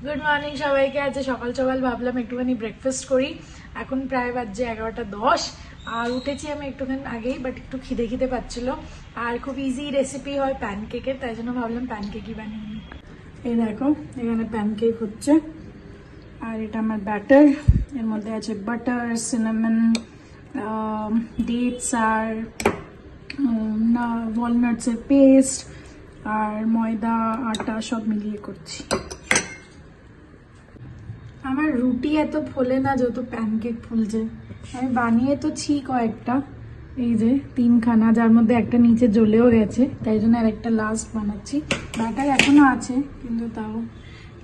Good morning সবাইকে। আজ সকাল সকাল ভাবলাম একটুখানি ব্রেকফাস্ট করি। এখন প্রায় বাজে 11টা 10 আর উঠেছি আমি একটুখানি আগেই, বাট একটু খিদে খিদে পাচ্ছিল। আর খুব ইজি রেসিপি হয় প্যানকেকের, তাই জন্য ভাবলাম প্যানকেকই বানিয়ে নিই। এই দেখো এখানে প্যানকেক হচ্ছে, আর এটা আমার ব্যাটার। এর মধ্যে আছে বাটার, সিনামন, ডেটস আর ওয়ালনাটসের পেস্ট আর ময়দা আটা সব মিলিয়ে করছি। আমার রুটি এত ফোলে না যত প্যানকেক ফুলছে। আমি বানিয়েছি কয়েকটা, এই যে 3খানা, যার মধ্যে একটা নিচে জ্বলেও গেছে, তাই জন্য আর একটা লাস্ট বানাচ্ছি। ব্যাটার এখনো আছে কিন্তু তাও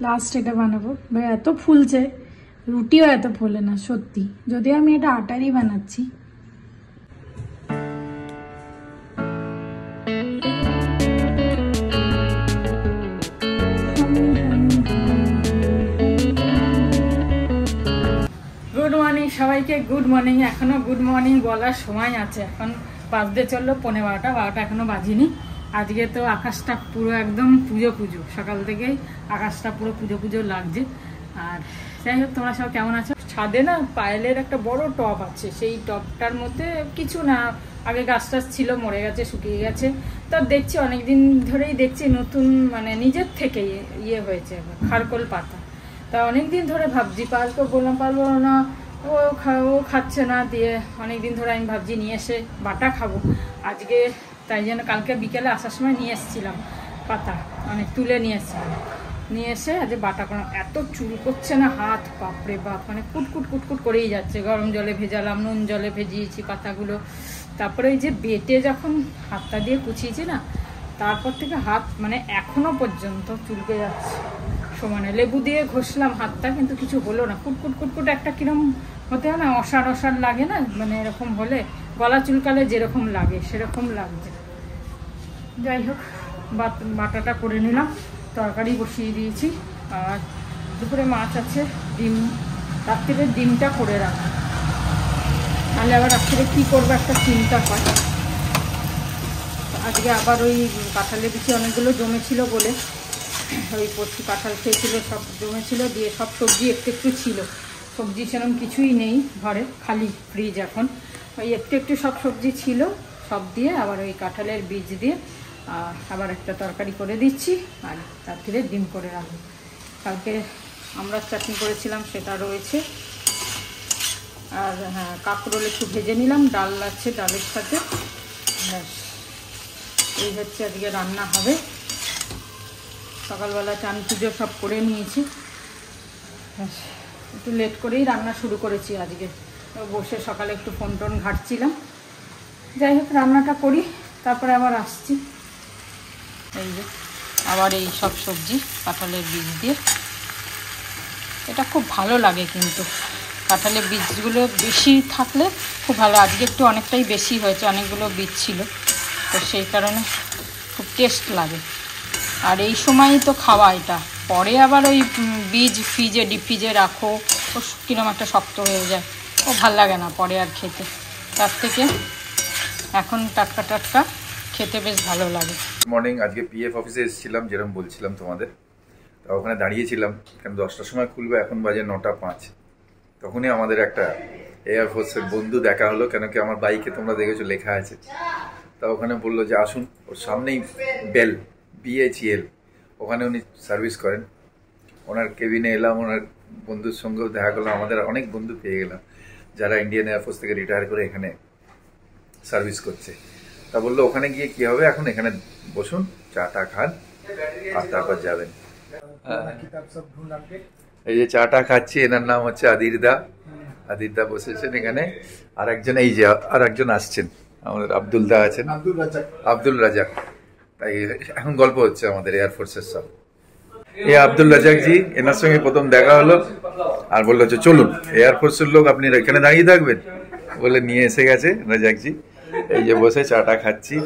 লাস্ট এটা বানাবো। ভাই এত ফুলছে, রুটিও এত ফোলে না সত্যি, যদিও আমি এটা আটারই বানাচ্ছি। গুড মর্নিং সবাইকে, গুড মর্নিং। এখনো গুড মর্নিং বলার সময় আছে, এখন বাজতে চললো 11:30 এখনো বাজিনি। আজকে তো আকাশটা পুরো একদম পুজো পুজো, সকাল থেকেই আকাশটা পুরো পুজো পুজো লাগছে। আর যাই হোক, তোমরা সব কেমন আছো? ছাদে না পায়েলের একটা বড় টব আছে, সেই টবটার মধ্যে কিছু না, আগে গাছ টাছ ছিল, মরে গেছে, শুকিয়ে গেছে। তো দেখছি অনেকদিন ধরেই দেখছি নতুন, মানে নিজের থেকে ইয়ে হয়েছে খারকোল পাতা। তা অনেকদিন ধরে ভাবছি, পারবো বললাম পারবো না, ও খাচ্ছে না, দিয়ে অনেকদিন ধরে আমি ভাবছি নিয়ে এসে বাটা খাবো আজকে। তাই জন্য কালকে বিকেলে আসার সময় নিয়ে এসেছিলাম পাতা, অনেক তুলে নিয়ে এসেছিলাম, নিয়ে এসে আজকে বাটা করা। এত চুল করছে না হাত, বাপরে বাপ, মানে কুটকুট কুটকুট করেই যাচ্ছে। গরম জলে ভেজালাম, নুন জলে ভেজিয়েছি পাতাগুলো, তারপরে ওই যে বেটে যখন হাতটা দিয়ে কুচিয়েছি না, তারপর থেকে হাত মানে এখনো পর্যন্ত চুলকে যাচ্ছে সমানে। লেবু দিয়ে ঘষলাম হাতটা, কিন্তু কিছু হলো না। কুটকুট কুটকুট একটা কিরম হতে হয় না, অসার অসার লাগে না, মানে এরকম হলে গলা চুলকালে যেরকম লাগে সেরকম লাগছে। যাই হোক, বাটাটা করে নিলাম, তরকারি বসিয়ে দিয়েছি। আর দুপুরে মাছ আছে, ডিম, রাত্রিরে ডিমটা করে রাখা, তাহলে আবার রাত্রিরে কী করবো একটা চিন্তা হয়। আজকে আবার ওই কাঁঠালের বিচি অনেকগুলো জমেছিল বলে, ওই পড়ছি কাঁঠাল খেয়েছিল, সব জমেছিল, দিয়ে সব সবজি একটু একটু ছিল, সবজি সেরকম কিছুই নেই ঘরে, খালি ফ্রিজ এখন। ওই একটু একটু সব সবজি ছিল, সব দিয়ে আবার ওই কাঁঠালের বীজ দিয়ে আবার একটা তরকারি করে দিচ্ছি। আর তার থেকে ডিম করে রাখবো। কালকে আমরা চাটনি করেছিলাম, সেটা রয়েছে। আর হ্যাঁ, কাঁকরোল একটু ভেজে নিলাম, ডাল আছে, ডালের সাথে। ব্যাস, এই হচ্ছে আজকে রান্না হবে। সকালবেলা চান পুজো সব করে নিয়েছি, একটু লেট করেই রান্না শুরু করেছি আজকে। বসে সকালে একটু ফোন টোন ঘাটছিলাম। যাই হোক, রান্নাটা করি, তারপরে আবার আসছি। এই যে আবার এই সব সবজি কাঁঠালের বীজ দিয়ে, এটা খুব ভালো লাগে কিন্তু কাঁঠালের বীজগুলো বেশি থাকলে খুব ভালো। আজকে একটু অনেকটাই বেশি হয়েছে, অনেকগুলো বীজ ছিল, তো সেই কারণে খুব টেস্ট লাগে। আর এই সময়ই তো খাওয়া এটা, পরে আবার ওই বীজ ফ্রিজে ডিপ ফ্রিজে রাখো, ও কিরম একটা শক্ত হয়ে যায়, ও ভাল লাগে না পরে আর খেতে। তার থেকে এখন টাটকা টাটকা খেতে বেশ ভালো লাগে। মর্নিং, আজকে পিএফ অফিসে এসেছিলাম, যেরকম বলছিলাম তোমাদের। তো ওখানে দাঁড়িয়েছিলাম, কারণ 10টার সময় খুলবে, এখন বাজে 9:05। তখনই আমাদের একটা এয়ারফোর্সের বন্ধু দেখা হলো, কেন কি আমার বাইকে তোমরা দেখেছো লেখা আছে। তা ওখানে বললো যে আসুন, ওর সামনেই বেল, BHEL, ওখানে উনি সার্ভিস করেন। ওনার কেবিনে এলাম, ওনার বন্ধুর সঙ্গেও দেখা করলাম। আমাদের অনেক বন্ধু পেয়ে গেলাম যারা ইন্ডিয়ান এয়ারফোর্স থেকে রিটায়ার করে এখানে সার্ভিস করছে। তা বললো ওখানে গিয়ে কি হবে, এখন এখানে বসুন, চাটা খান, আর তারপর যাবেন। এই যে চাটা খাচ্ছি, এনার নাম হচ্ছে আদিরদা। আদিরদা বসেছেন এখানে, আর একজন এই যে আর একজন আসছেন, আমাদের আব্দুলদা আছেন, আব্দুল রাজাক। তাই এখন গল্প হচ্ছে আমাদের এয়ারফোর্সের সব। এই আব্দুল রাজাক জি, এনার সঙ্গে প্রথম দেখা হলো, আর বললো যে চলুন, এয়ারফোর্সের লোক, আপনি এখানে দাঁড়িয়ে থাকবেন বলে নিয়ে এসে গেছে রাজাক জি। এই যে বসে চাটা খাচ্ছি,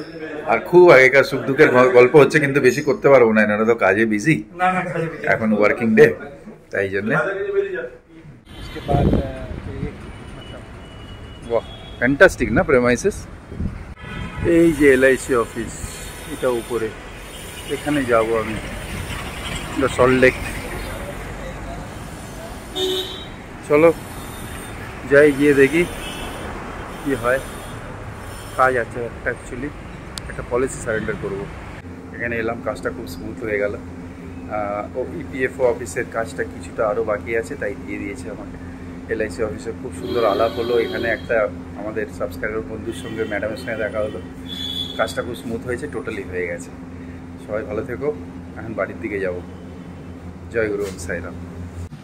আর খুব আগেকার সুখ দুঃখের গল্প হচ্ছে, কিন্তু বেশি করতে পারবো না, এনারা তো কাজে বিজি, এখন ওয়ার্কিং ডে, তাই জন্যে। বাহ, ফ্যান্টাস্টিক না প্রেমাইসেস। এই যে LIC অফিস, এটা উপরে, এখানে যাব আমি। সল্টলেক চলো যাই, গিয়ে দেখি কি হয়। কাজ আছে একটা, অ্যাকচুয়ালি একটা পলিসি সারেন্ডার করব। এখানে এলাম, কাজটা খুব স্মুথ হয়ে গেল। ইপিএফও অফিসের কাজটা কিছুটা আরও বাকি আছে, তাই দিয়ে দিয়েছে আমাকে। এলআইসি অফিসে খুব সুন্দর আলাপ হলো। এখানে একটা আমাদের সাবস্ক্রাইবার বন্ধুর সঙ্গে, ম্যাডামের সঙ্গে দেখা হলো। কাজটা খুব স্মুথ হয়েছে, টোটালি হয়ে গেছে। সবাই ভালো থেকো, এখন বাড়ির দিকে যাব। জয় গুরু, ওম সাইরাম।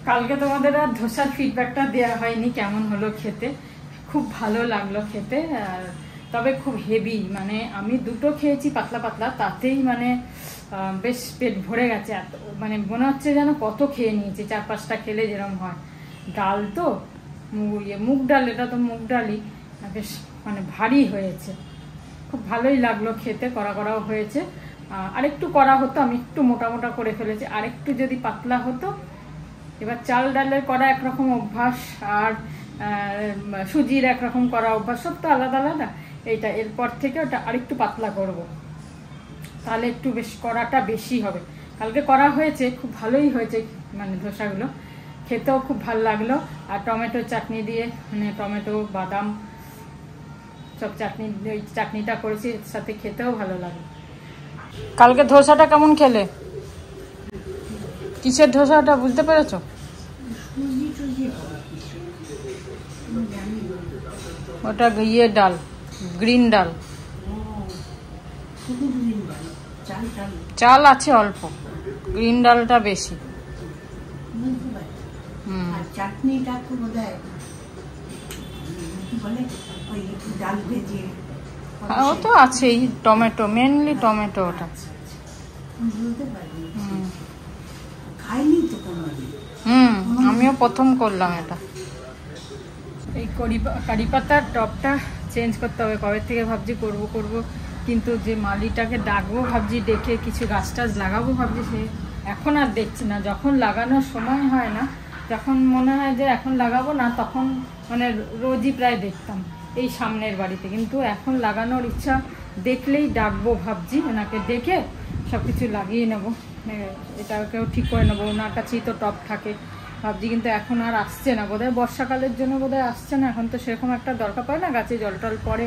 কালকে তোমাদের আর ধোসার ফিডব্যাকটা দেওয়া হয়নি, কেমন হলো খেতে। খুব ভালো লাগলো খেতে, আর তবে খুব হেভি, মানে আমি দুটো খেয়েছি পাতলা পাতলা, তাতেই মানে বেশ পেট ভরে গেছে। এত মানে মনে হচ্ছে যেন কত খেয়ে নিয়েছি, 4-5টা খেলে যেরকম হয়। ডাল তো মুগ ডাল, এটা তো মুগ ডালই, বেশ মানে ভারী হয়েছে। খুব ভালোই লাগলো খেতে, করাও হয়েছে। আরেকটু করা হতো, আমি একটু মোটা মোটা করে ফেলেছি, আরেকটু যদি পাতলা হতো। এবার চাল ডালের করা একরকম অভ্যাস, আর সুজির একরকম করা অভ্যাস, সব তো আলাদা আলাদা। এইটা এরপর থেকে ওটা আরেকটু পাতলা করব, তাহলে একটু বেশ করাটা বেশি হবে। কালকে করা হয়েছে, খুব ভালোই হয়েছে, মানে ধোসাগুলো খেতেও খুব ভালো লাগলো। আর টমেটো চাটনি দিয়ে, মানে টমেটো বাদাম সব চাটনি, ওই চাটনিটা করেছি, এর সাথে খেতেও ভালো লাগলো। কালকে ধোসাটা কেমন খেলে? কিসের ধোসাটা বুঝতে পেরেছো? ওটা ইয়ে ডাল, গ্রিন ডাল। চাল আছে অল্প, গ্রিন ডালটা বেশি। ও তো আছেই, টমেটো, মেনলি টমেটো ওটা। আমিও প্রথম করলাম এটা। এই কারি পাতার টপটা চেঞ্জ করতে হবে, কবে থেকে ভাবছি করব, কিন্তু যে মালিটাকে ডাকবো ভাবছি, ডেকে কিছু গাছ টাছ লাগাবো ভাবছি, সে এখন আর দেখছি না। যখন লাগানোর সময় হয় না, যখন মনে হয় যে এখন লাগাবো না, তখন মানে রোজই প্রায় দেখতাম এই সামনের বাড়িতে। কিন্তু এখন লাগানোর ইচ্ছা দেখলেই ডাকবো ভাবছি, ওনাকে ডেকে সব কিছু লাগিয়ে নেবো, এটাকেও ঠিক করে নেবো। ওনার কাছেই তো টপ থাকে ভাবছি, কিন্তু এখন আর আসছে না, বোধহয় বর্ষাকালের জন্য বোধহয় আসছে না। এখন তো সেরকম একটা দরকার পড়ে না, গাছে জল টল পড়ে।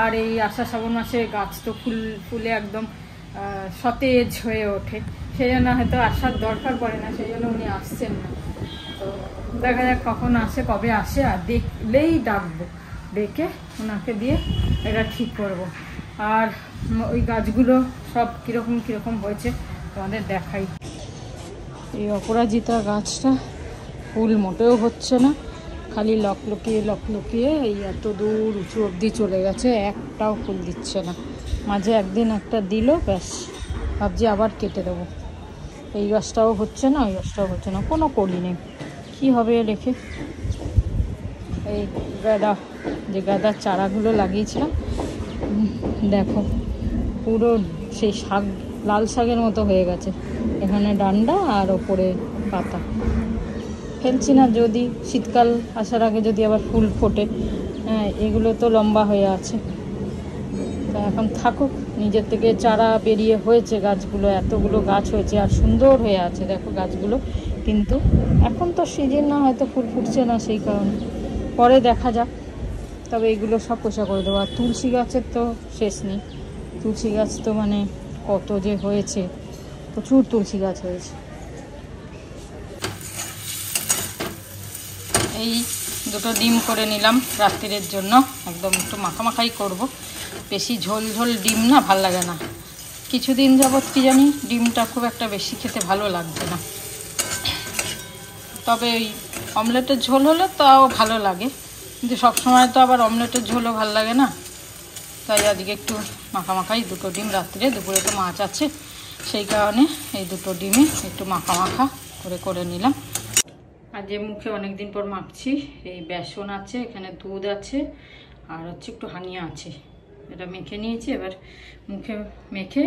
আর এই আষাঢ় শ্রাবণ মাসে গাছ তো ফুলে একদম সতেজ হয়ে ওঠে, সেই জন্য হয়তো আসার দরকার পড়ে না, সেই জন্য উনি আসছেন না। তো দেখা যাক কখন আসে, কবে আসে, আর দেখলেই ডাকবো, ডেকে ওনাকে দিয়ে এটা ঠিক করব। আর ওই গাছগুলো সব কীরকম হয়েছে তোমাদের দেখাই। এই অপরাজিতা গাছটা ফুল মোটেও হচ্ছে না, খালি লকলকিয়ে এই এত দূর উঁচু অবধি চলে গেছে, একটাও ফুল দিচ্ছে না। মাঝে একদিন একটা দিল, ব্যাস ভাবছি আবার কেটে দেবো। এই গাছটাও হচ্ছে না, ওই গাছটাও হচ্ছে না, কোনো করি নেই, কী হবে রেখে। এই গাঁদার চারাগুলো লাগিয়েছিলাম, দেখো পুরো সেই শাক, লাল শাকের মতো হয়ে গেছে। এখানে ডান্ডা আর ওপরে পাতা। ফেলছি না, যদি শীতকাল আসার আগে যদি আবার ফুল ফোটে। হ্যাঁ, এগুলো তো লম্বা হয়ে আছে, তা এখন থাকুক। নিজের থেকে চারা বেরিয়ে হয়েছে গাছগুলো, এতগুলো গাছ হয়েছে আর সুন্দর হয়ে আছে দেখো গাছগুলো। কিন্তু এখন তো সিজন না, হয়তো ফুল ফুটছে না, সেই কারণে পরে দেখা যাক। তবে এগুলো সব পোষা করে দেবো। আর তুলসী গাছের তো শেষ নেই, তুলসী গাছ তো মানে কত যে হয়েছে, প্রচুর তুলসী গাছ হয়েছে। এই দুটো ডিম করে নিলাম রাত্রিরের জন্য, একদম একটু মাখামাখাই করব। বেশি ঝোল ডিম না, ভাল লাগে না। কিছুদিন যাবৎ কি জানি ডিমটা খুব একটা বেশি খেতে ভালো লাগছে না। তবে ওই অমলেটের ঝোল হলে তাও ভালো লাগে, কিন্তু সবসময় তো আবার অমলেটের ঝোলও ভালো লাগে না। তাই আজকে একটু মাখামাখাই, দুটো ডিম রাত্রে, দুপুরে তো মাছ আছে, সেই কারণে এই দুটো ডিমে একটু মাখা করে নিলাম। আর যে মুখে অনেকদিন পর মাখছি, এই বেসন আছে, এখানে দুধ আছে, আর হচ্ছে একটু হানিয়া আছে, এটা মেখে নিয়েছি। এবার মুখে মেখে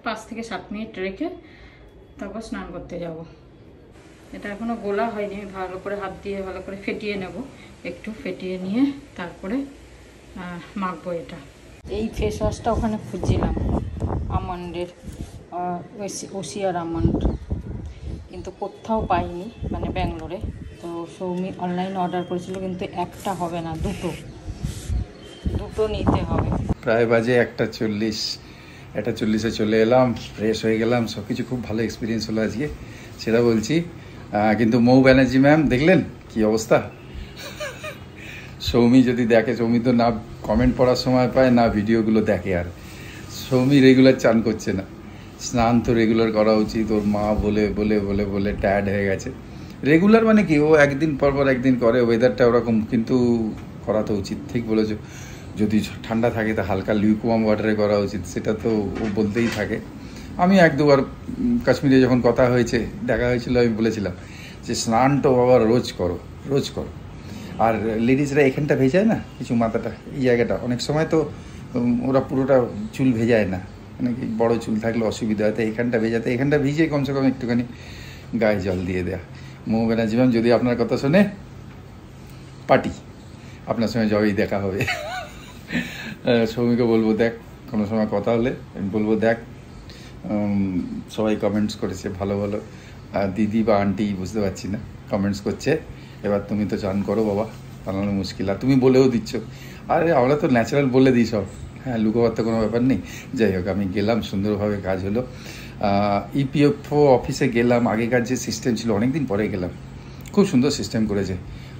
5 থেকে 7 মিনিট রেখে তারপর স্নান করতে যাব। এটা এখনও গোলা হয়নি, ভালো করে হাত দিয়ে ভালো করে ফেটিয়ে নেব, একটু ফেটিয়ে নিয়ে তারপরে মাখবো এটা। এই ফেস ওয়াশটা ওখানে খুঁজছিলাম, আমন্ডের, ওসিয়ার আমন্ড, কিন্তু কোথাও পাইনি, মানে ব্যাঙ্গালোরে। তো সৌমি অনলাইন অর্ডার করেছিল, কিন্তু একটা হবে না, দুটো নিতে হবে। প্রায় বাজে 1:40, 1:40-এ চলে এলাম, ফ্রেশ হয়ে গেলাম, সব কিছু খুব ভালো এক্সপিরিয়েন্স হলো আজকে, সেটা বলছি। কিন্তু মৌ ব্যানার্জি ম্যাম দেখলেন কি অবস্থা। সৌমি যদি দেখে, সৌমি তো না কমেন্ট পড়ার সময় পায় না ভিডিওগুলো দেখে, আর সৌমি রেগুলার চান করছে না। স্নান তো রেগুলার করা উচিত, ওর মা বলে বলে বলে বলে টায়ার্ড হয়ে গেছে। রেগুলার মানে কি, ও একদিন পর পর একদিন করে, ওয়েদারটা ওরকম, কিন্তু করা তো উচিত। ঠিক বলেছো, যদি ঠান্ডা থাকে তো হালকা লিউকওয়ার্ম ওয়াটারে করা উচিত, সেটা তো ও বলতেই থাকে। আমি 1-2 বার কাশ্মীরে যখন কথা হয়েছে, দেখা হয়েছিল, আমি বলেছিলাম যে স্নান তো বাবা রোজ করো, রোজ করো। আর লেডিসরা এখানটা ভেজায় না কিছু, মাথাটা এই জায়গাটা, অনেক সময় তো ওরা পুরোটা চুল ভেজায় না, মানে কি বড়ো চুল থাকলে অসুবিধা হয়, তো এখানটা ভেজাতে, এখানটা ভিজে কমসে কম একটুখানি গায়ে জল দিয়ে দেয়া। মৌ ব্যানার্জি ম্যাম যদি আপনার কথা শোনে, পার্টি আপনার সঙ্গে জবেই দেখা হবে। সৌমিকে বলবো, দেখ কোনো সময় কথা হলে আমি বলবো, দেখ সবাই কমেন্টস করেছে ভালো ভালো, দিদি বা আন্টি বুঝতে পারছি না, কমেন্টস করছে, এবার তুমি তো চান করো বাবা, বানানো মুশকিল। আর তুমি বলেও দিচ্ছ, আরে আমরা তো ন্যাচারাল বলে দিই সব, হ্যাঁ, লুকোবার তো কোনো ব্যাপার নেই। যাই হোক, আমি গেলাম, সুন্দরভাবে কাজ হলো। ইপিএফও অফিসে গেলাম, আগেকার যে সিস্টেম ছিল, অনেকদিন পরে গেলাম, খুব সুন্দর সিস্টেম করেছে,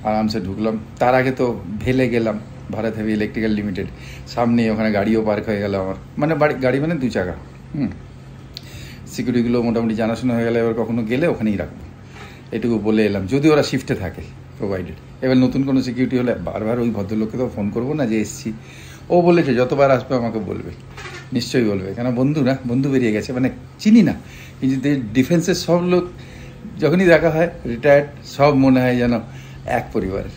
আরামসে ঢুকলাম। তার আগে তো ভেলে গেলাম, ভারত হেভি ইলেকট্রিক্যাল লিমিটেড, সামনেই, ওখানে গাড়িও পার্ক হয়ে গেল আমার, মানে গাড়ি মানে 2 চাকা। সিকিউরিটিগুলো মোটামুটি জানাশোনা হয়ে গেলে, এবার কখনো গেলে ওখানেই রাখবো, এটুকু বলে এলাম, যদি ওরা শিফটে থাকে প্রোভাইডেড। এবার নতুন কোনো সিকিউরিটি হলে বারবার ওই ভদ্রলোককে তো ফোন করবো না যে এসছি, ও বলেছে যতবার আসবে আমাকে বলবে, নিশ্চয়ই বলবে, কেন বন্ধু না, বন্ধু বেরিয়ে গেছে, মানে চিনি না, কিন্তু ডিফেন্সের সব লোক যখনই দেখা হয়, রিটায়ার্ড, সব মনে হয় যেন এক পরিবারের।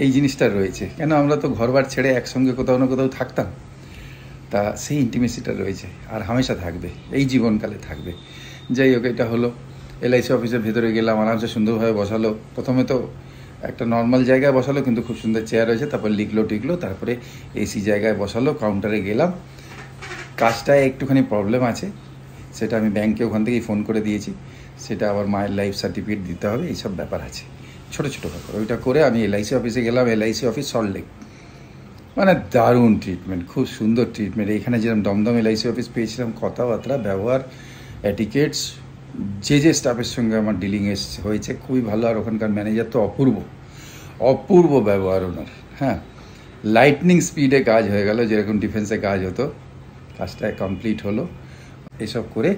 এই জিনিসটা রয়েছে, কেন আমরা তো ঘরবার ছেড়ে একসঙ্গে কোথাও না কোথাও থাকতাম, তা সেই ইন্টিমেসিটা রয়েছে, আর হামেশা থাকবে, এই জীবনকালে থাকবে। যাই হোক, এটা হলো। এলআইসি অফিসের ভেতরে গেলাম, আরামসে সুন্দরভাবে বসালো। প্রথমে তো একটা নর্মাল জায়গায় বসালো, কিন্তু খুব সুন্দর চেয়ার হয়েছে, তারপর লিখলো টিকলো, তারপরে এসি জায়গায় বসালো। কাউন্টারে গেলাম, কাজটায় একটুখানি প্রবলেম আছে, সেটা আমি ব্যাংকে ওখান থেকেই ফোন করে দিয়েছি, সেটা আবার মায়ের লাইফ সার্টিফিকেট দিতে হবে, এইসব ব্যাপার আছে, ছোটো ছোটো ব্যাপার। ওইটা করে আমি এলআইসি অফিসে গেলাম, এলআইসি অফিস সল্টলেক, মানে দারুণ ট্রিটমেন্ট, খুব সুন্দর ট্রিটমেন্ট। এখানে যেরকম দমদম এলআইসি অফিস পেয়েছিলাম, কথাবার্তা, ব্যবহার, অ্যাটিকেটস, যে স্টাফের সঙ্গে আমার ডিলিং হয়েছে খুবই ভালো। আর ওখানকার ম্যানেজার তো অপূর্ব ব্যবহার ওনার, হ্যাঁ, লাইটনিং স্পিডে কাজ হয়ে গেল, যেরকম ডিফেন্সে কাজ হতো, কাজটা কমপ্লিট হলো। এসব করে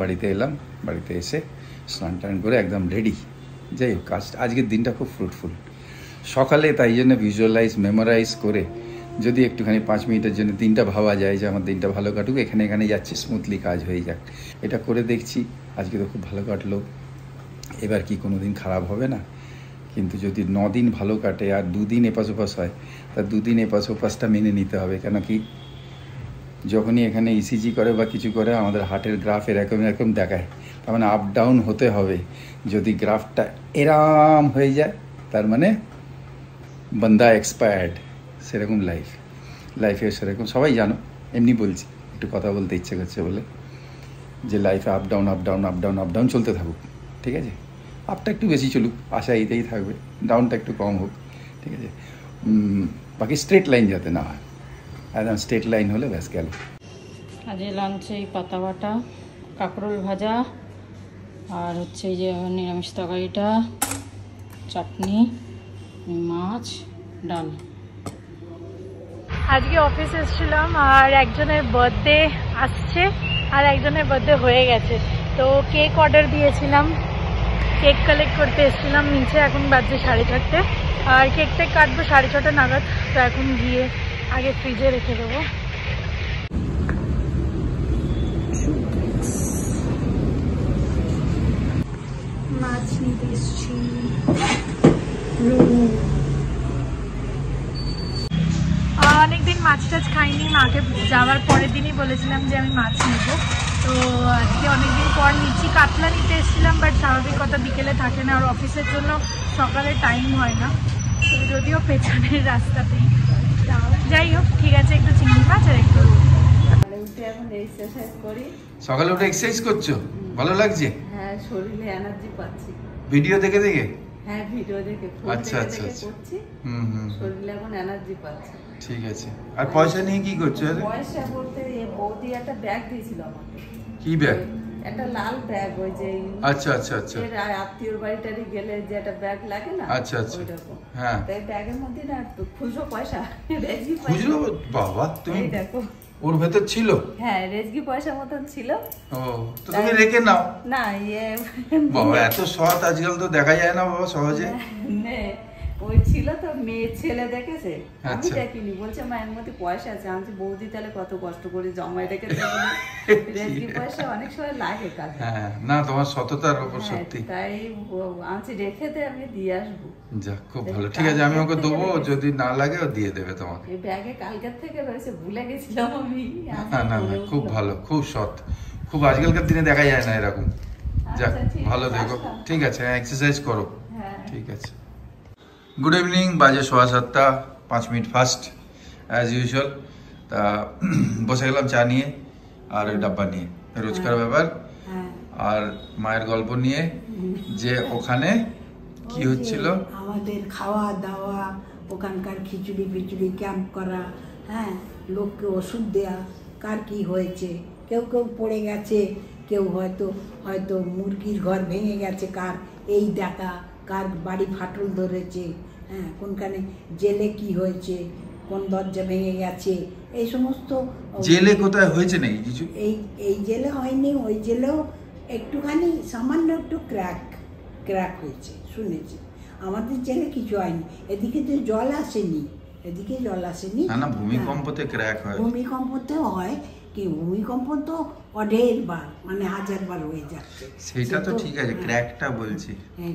বাড়িতে এলাম, বাড়িতে এসে স্নান টান করে একদম রেডি। যাই হোক, কাজটা আজকের দিনটা খুব ফ্রুটফুল। সকালে তাই জন্য ভিজুয়ালাইজ, মেমোরাইজ করে যদি একটুখানি 5 মিনিটের জন্য দিনটা ভাবা যায় যে আমার দিনটা ভালো কাটুক, এখানে যাচ্ছে, স্মুথলি কাজ হয়ে যাক, এটা করে দেখছি। আজকে তো খুব ভালো কাটলো, এবার কি কোনো দিন খারাপ হবে না? কিন্তু যদি 9 দিন ভালো কাটে আর 2 দিন এপাশ ওপাশ হয়, তা 2 দিন এপাশ ওপাশটা মেনে নিতে হবে। কেন কি, যখনই এখানে ইসিজি করে বা কিছু করে, আমাদের হার্টের গ্রাফ এরকম এরকম দেখায়, তার মানে আপ ডাউন হতে হবে। যদি গ্রাফটা এরাম হয়ে যায়, তার মানে বান্দা এক্সপায়ার্ড। সেরকম লাইফে সেরকম, সবাই জানো, এমনি বলছি, একটু কথা বলতে ইচ্ছে করছে বলে, যে লাইফে up down up down up down up down চলতে থাকুক, ঠিক আছে? আপটা একটু বেশি চলুক, আশা এইটাই থাকবে, ডাউনটা একটু কম হোক, ঠিক আছে? বাকি স্ট্রেট লাইন যাতে না হয়, একদম স্ট্রেট লাইন হলে ব্যাস গেল। আজকে লাঞ্চে এই পাতা বাটা, কাঁকরোল ভাজা, আর হচ্ছে এই যে নিরামিষ তরকারিটা, চাটনি, মাছ, ডাল। আজকে অফিসে এসেছিলাম, আর একজনের বার্থডে আসছে আর একজনের বার্থডে হয়ে গেছে, তো কেক অর্ডার দিয়েছিলাম, কেক কালেক্ট করতে এসেছিলাম নিচে। এখন বাজছে 4:30, আর কেকটা কাটবো 6:30 নাগাদ, তো এখন গিয়ে আগে ফ্রিজে রেখে দেবো। মাছ নিতে এসেছি, অনেকদিন মাছ টাছ খাইনি, মাকে যাওয়ার পরের দিনই বলেছিলাম যে আমি মাছ নেব, তো আজকে অনেকদিন পর নিচ্ছি। কাতলা নিতে এসেছিলাম, বাট স্বাভাবিক কথা বিকেলে থাকে না, আর অফিসের জন্য সকালে টাইম হয় না, যদিও পেছনের রাস্তাতেই। যাই হোক, ঠিক আছে, একটু চিংড়ি মাছ আর একটু। সকালে উঠে এক্সারসাইজ করছো, ভালো লাগছে? হ্যাঁ, শরীরে এনার্জি পাচ্ছি। ভিডিও দেখে দেখে? হ্যাঁ ভিডিও দেখে আচ্ছা আচ্ছা আচ্ছা করছি। শরীরে এখন এনার্জি পাচ্ছে। ঠিক আছে। আর পয়সা নিয়ে কি করছো? পয়সা বলতে বৌদি একটা ব্যাগ দিয়েছিল আমাকে। কি ব্যাগ? একটা লাল ব্যাগ, ওই যে আচ্ছা আচ্ছা আচ্ছা আত্মীয়র বাড়িটারি গেলে যে একটা ব্যাগ লাগে না, আচ্ছা আচ্ছা ওইরকম। হ্যাঁ, তাই ব্যাগের মধ্যে না খুচরো পয়সা, রেজকি পয়সা। খুচরো? বাবা, তুমি দেখো ওর ভেতর ছিল? হ্যাঁ, রেজকি পয়সা মতন ছিল। ও তো তুমি রেখে নাও না। বাবা এত সৎ আজকাল তো দেখা যায় না বাবা সহজে। ওই ছিল তো, মেয়ে ছেলে দেখেছে, আমি দেখিনি। বলছে মায়ের মধ্যে পয়সা আছে। আমি বৌদি তাহলে কত কষ্ট করে জমায় রেখেছে। রেজকি পয়সা অনেক সময় লাগে কাজে। হ্যাঁ, না তোমার সততার উপর সত্যি। তাই আমি রেখে দে, আমি দিয়ে আসবো। যাক, খুব ভালো। ঠিক আছে, আমি ওকে দেবো, যদি না লাগে ও দিয়ে দেবে তোমাকে। এই ব্যাগে কালকের থেকে রয়েছে, ভুলে গেছিলাম আমি। না না না, খুব ভালো, খুব সৎ, খুব আজকালকার দিনে দেখা যায় না এরকম। যাক, ভালো দেখো। ঠিক আছে, এক্সারসাইজ করো। ঠিক আছে। গুড ইভিনিং, বাজে 7:15, 5 মিনিট ফার্স্ট অ্যাজ ইউজুয়াল। তা বসে গেলাম চা নিয়ে আর ওই ডাব্বা নিয়ে, রোজকার ব্যাপার। আর মায়ের গল্প নিয়ে যে ওখানে কি হচ্ছিল, আমাদের খাওয়া দাওয়া, ওখানকার খিচুড়ি পিচুড়ি ক্যাম্প করা, হ্যাঁ, লোককে ওষুধ দেয়া, কার কি হয়েছে, কেউ কেউ পড়ে গেছে, কেউ হয়তো মুরগির ঘর ভেঙে গেছে, কার এই দেখা, কার বাড়ি ফাটল ধরেছে, হ্যাঁ, কোনখানে জেলে কি হয়েছে, কোন দরজা ভেঙে গেছে, এই সমস্ত। জেলে কোথায় হয়েছে নাকি কিছু? এই জেলে হয়নি, ওই জেলেও একটুখানি সামান্য একটু ক্র্যাক হয়েছে শুনেছি। আমাদের জেলে কিছু হয়নি, এদিকে তো জল আসেনি, এদিকে জল আসেনি। না, ভূমিকম্পতে ক্র্যাক হয়। ভূমিকম্পতেও হয় কি, ভূমিকম্প তো অঢের বার, মানে 1000 বার হয়ে যাচ্ছে। সেটা তো ঠিক আছে, ক্র্যাকটা বলছি। হ্যাঁ,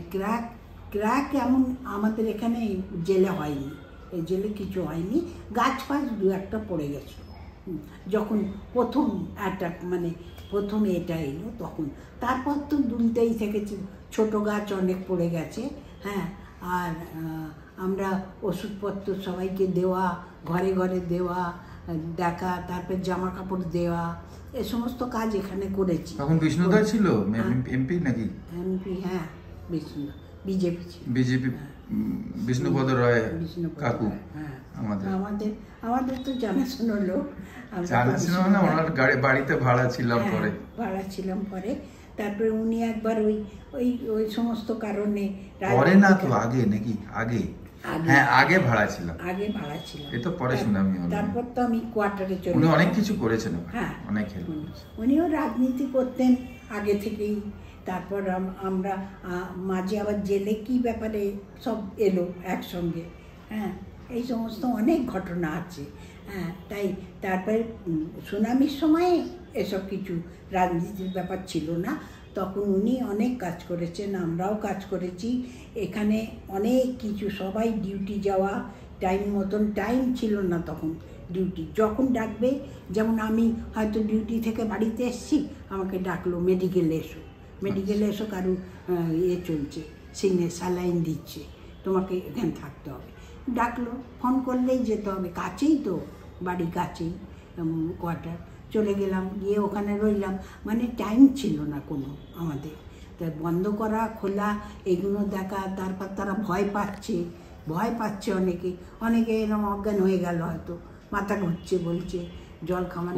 ক্র্যাক এমন আমাদের এখানে জেলে হয়নি, এই জেলে কিছু হয়নি। গাছ ফাছ দু একটা পড়ে গেছে যখন প্রথম অ্যাটাক, মানে প্রথম এটা এলো তখন। তারপর তো দুলতেই থেকেছে, ছোট গাছ অনেক পড়ে গেছে। হ্যাঁ, আর আমরা ওষুধপত্র সবাইকে দেওয়া, ঘরে ঘরে দেওয়া, দেখা, তারপর জামা কাপড় দেওয়া, এ সমস্ত কাজ এখানে করেছি। তখন বিষ্ণুদা ছিল এমপি নাকি? এমপি, হ্যাঁ, বিজেপি, বিষ্ণুপদ রায় কাকু। হ্যাঁ, আমাদের তো জানাশোনা লোক। জানাশোনা মানে ওনার বাড়িতে ভাড়া ছিলাম পরে। তারপরে উনি একবার ওই সমস্ত কারণে, পরে না তো আগে নাকি? আগে, হ্যাঁ, আগে ভাড়া ছিলাম। এই তো পরে শুনলাম। তারপর তো আমি কোয়ার্টারে চলে। উনি অনেক কিছু করেছেন। হ্যাঁ, অনেক হেল্প। উনিও রাজনীতি করতেন আগে থেকেই। তারপর আমরা মাঝে আবার জেলে কি ব্যাপারে সব এলো একসঙ্গে। হ্যাঁ, এই সমস্ত অনেক ঘটনা আছে। হ্যাঁ, তাই তারপরে সুনামির সময়ে এসব কিছু রাজনীতির ব্যাপার ছিল না, তখন উনি অনেক কাজ করেছেন, আমরাও কাজ করেছি এখানে। অনেক কিছু, সবাই ডিউটি যাওয়া, টাইম মতন, টাইম ছিল না তখন ডিউটি, যখন ডাকবে। যেমন আমি হয়তো ডিউটি থেকে বাড়িতে এসেছি, আমাকে ডাকলো মেডিকেলে এসো, কারো চলছে, সিনে স্যালাইন দিচ্ছে, তোমাকে এখানে থাকতে হবে। ডাকলো, ফোন করলেই যেতে হবে, কাছেই তো বাড়ি, কাছেই কোয়ার্টার। চলে গেলাম, গিয়ে ওখানে রইলাম, মানে টাইম ছিল না কোনো আমাদের। তাই বন্ধ করা খোলা এগুলো দেখা। তারপর তারা ভয় পাচ্ছে অনেকে এরকম অজ্ঞান হয়ে গেল, হয়তো মাথা ঘুরছে বলছে, জল খাওয়ানো।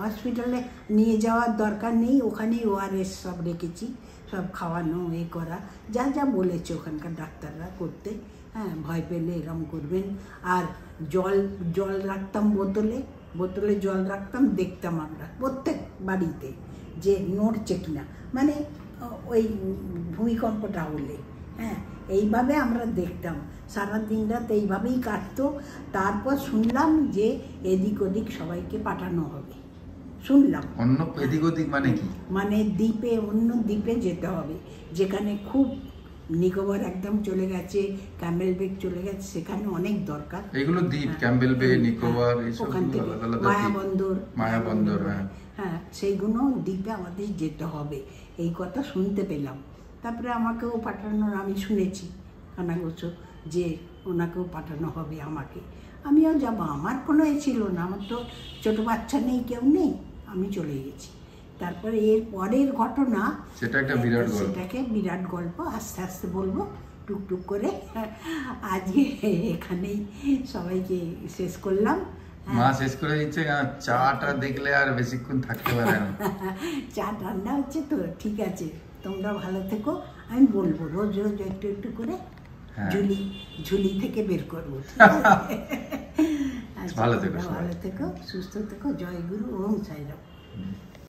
হসপিটালে নিয়ে যাওয়ার দরকার নেই, ওখানেই ORS সব রেখেছি, সব খাওয়ানো, করা, যা যা বলেছে ওখানকার ডাক্তাররা করতে। হ্যাঁ, ভয় পেলে এরকম করবেন। আর জল রাখতাম বোতলে জল রাখতাম, দেখতাম আমরা প্রত্যেক বাড়িতে যে নড়ছে কিনা, মানে ওই ভূমিকম্পটা হলে। হ্যাঁ, এইভাবে আমরা দেখতাম, সারা দিন রাত এইভাবেই কাটতো। তারপর শুনলাম যে এদিক ওদিক সবাইকে পাঠানো হবে, শুনলাম। অন্য এদিক ওদিক মানে কি? মানে দ্বীপে, অন্য দ্বীপে যেতে হবে, যেখানে খুব নিকোবর একদম চলে গেছে, ক্যাম্বেল বে চলে গেছে, সেখানে অনেক দরকার। এগুলো দ্বীপ, ক্যাম্বেল বে, নিকোবর, ওখান থেকে মায়াবন্দর, হ্যাঁ, সেইগুলো দ্বীপে আমাদের যেতে হবে, এই কথা শুনতে পেলাম। তারপরে আমাকেও পাঠানোর, আমি শুনেছি কানাগোছো যে ওনাকেও পাঠানো হবে আমাকে। আমিও যাবো, আমার কোনো ছিল না, আমার তো ছোটো বাচ্চা নেই, কেউ নেই, আমি চলে গেছি। তারপরে এর পরের ঘটনা, সেটা একটা বিরাট গল্প, সেটাকে বিরাট গল্প আস্তে আস্তে বলবো টুকটুক করে। আজকে এখানেই সবাইকে শেষ করলাম। মা শেষ করে দিচ্ছে, চাটা দেখলে আর বেশিক্ষণ থাকতে পারে না। চা ঠান্ডা হচ্ছে তো, ঠিক আছে, তোমরা ভালো থেকো। আমি বলবো রোজ রোজ একটু একটু করে ঝুলি থেকে বের করবো। ভালো থেকো, ভালো থেকো, সুস্থ থেকো। জয় গুরু, ওম সাইরাম।